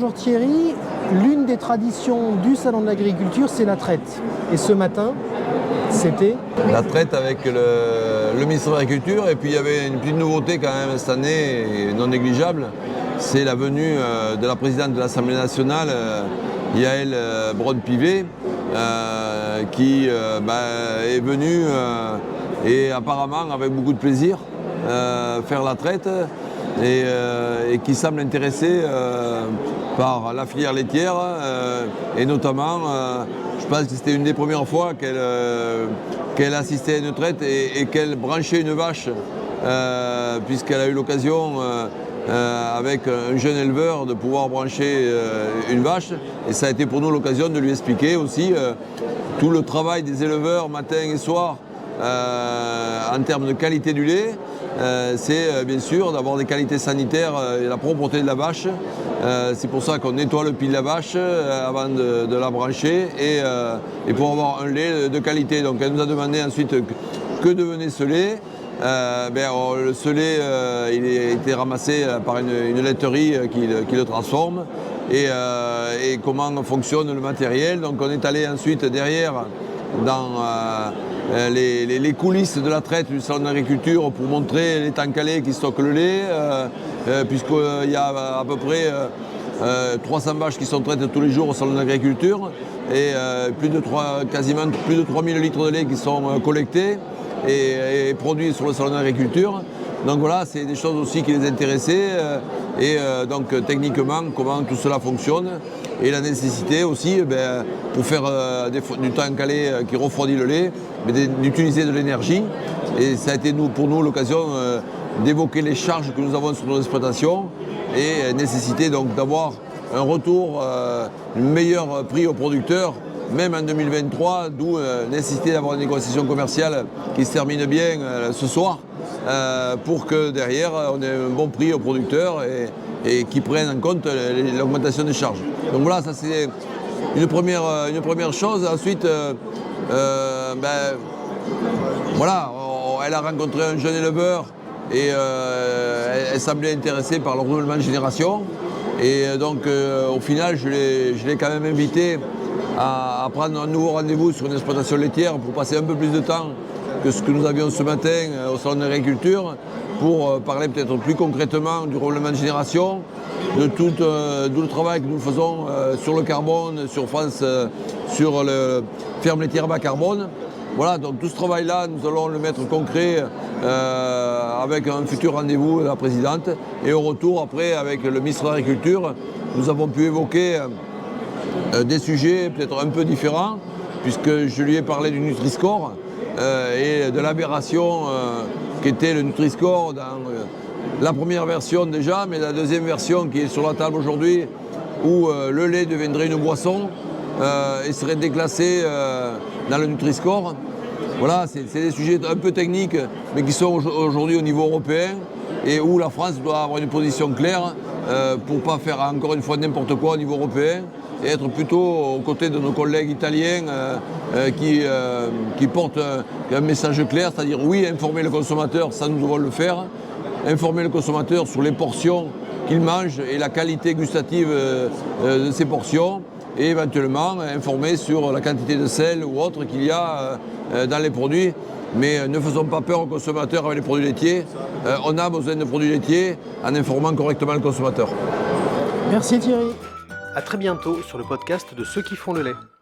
bonjour Thierry. L'une des traditions du Salon de l'Agriculture, c'est la traite. Et ce matin, c'était la traite avec le ministre de l'Agriculture. Et puis il y avait une petite nouveauté quand même cette année, et non négligeable. C'est la venue de la présidente de l'Assemblée nationale, Yaël Braun-Pivet, qui est venue et apparemment avec beaucoup de plaisir faire la traite et qui semble intéressée par la filière laitière et notamment, je pense que c'était une des premières fois qu'elle assistait à une traite et qu'elle branchait une vache puisqu'elle a eu l'occasion avec un jeune éleveur de pouvoir brancher une vache et ça a été pour nous l'occasion de lui expliquer aussi tout le travail des éleveurs matin et soir en termes de qualité du lait. C'est bien sûr d'avoir des qualités sanitaires et la propreté de la vache. C'est pour ça qu'on nettoie le pied de la vache avant de la brancher et pour avoir un lait de qualité. Donc elle nous a demandé ensuite que devenait ce lait. Ce lait il a été ramassé par une laiterie qui le transforme et comment fonctionne le matériel. Donc on est allé ensuite derrière dans les coulisses de la traite du salon de l'agriculture pour montrer les tanks à lait qui stockent le lait, puisqu'il y a à peu près 300 vaches qui sont traitées tous les jours au salon de l'agriculture et quasiment plus de 3000 litres de lait qui sont collectés et produits sur le salon de l'agriculture. Donc voilà, c'est des choses aussi qui les intéressaient donc techniquement comment tout cela fonctionne et la nécessité aussi pour faire du tank à lait qui refroidit le lait, d'utiliser de l'énergie et ça a été pour nous l'occasion d'évoquer les charges que nous avons sur nos exploitations et nécessité donc d'avoir un retour, un meilleur prix aux producteurs même en 2023, d'où nécessité d'avoir une négociation commerciale qui se termine bien ce soir pour que derrière on ait un bon prix aux producteurs et qui prennent en compte l'augmentation des charges. Donc voilà, ça c'est une première chose. Ensuite, voilà, elle a rencontré un jeune éleveur et elle semblait intéressée par le renouvellement de génération. Et donc au final, je l'ai quand même invité à prendre un nouveau rendez-vous sur une exploitation laitière pour passer un peu plus de temps que ce que nous avions ce matin au salon de l'agriculture pour parler peut-être plus concrètement du renouvellement de génération, de tout le travail que nous faisons sur le carbone, sur France, sur le ferme laitière bas carbone. Voilà, donc tout ce travail-là, nous allons le mettre concret avec un futur rendez-vous de la présidente. Et au retour, après, avec le ministre de l'Agriculture, nous avons pu évoquer des sujets peut-être un peu différents, puisque je lui ai parlé du Nutri-Score et de l'aberration qu'était le Nutri-Score dans la première version déjà, mais la deuxième version qui est sur la table aujourd'hui, où le lait deviendrait une boisson et serait déclassé dans le Nutri-Score. Voilà, c'est des sujets un peu techniques, mais qui sont aujourd'hui au niveau européen et où la France doit avoir une position claire pour ne pas faire encore une fois n'importe quoi au niveau européen et être plutôt aux côtés de nos collègues italiens qui portent un message clair, c'est-à-dire oui, informer le consommateur, ça nous devons le faire, informer le consommateur sur les portions qu'il mange et la qualité gustative de ces portions et éventuellement informer sur la quantité de sel ou autre qu'il y a dans les produits. Mais ne faisons pas peur aux consommateurs avec les produits laitiers. On a besoin de produits laitiers en informant correctement le consommateur. Merci Thierry. À très bientôt sur le podcast de Ceux qui font le lait.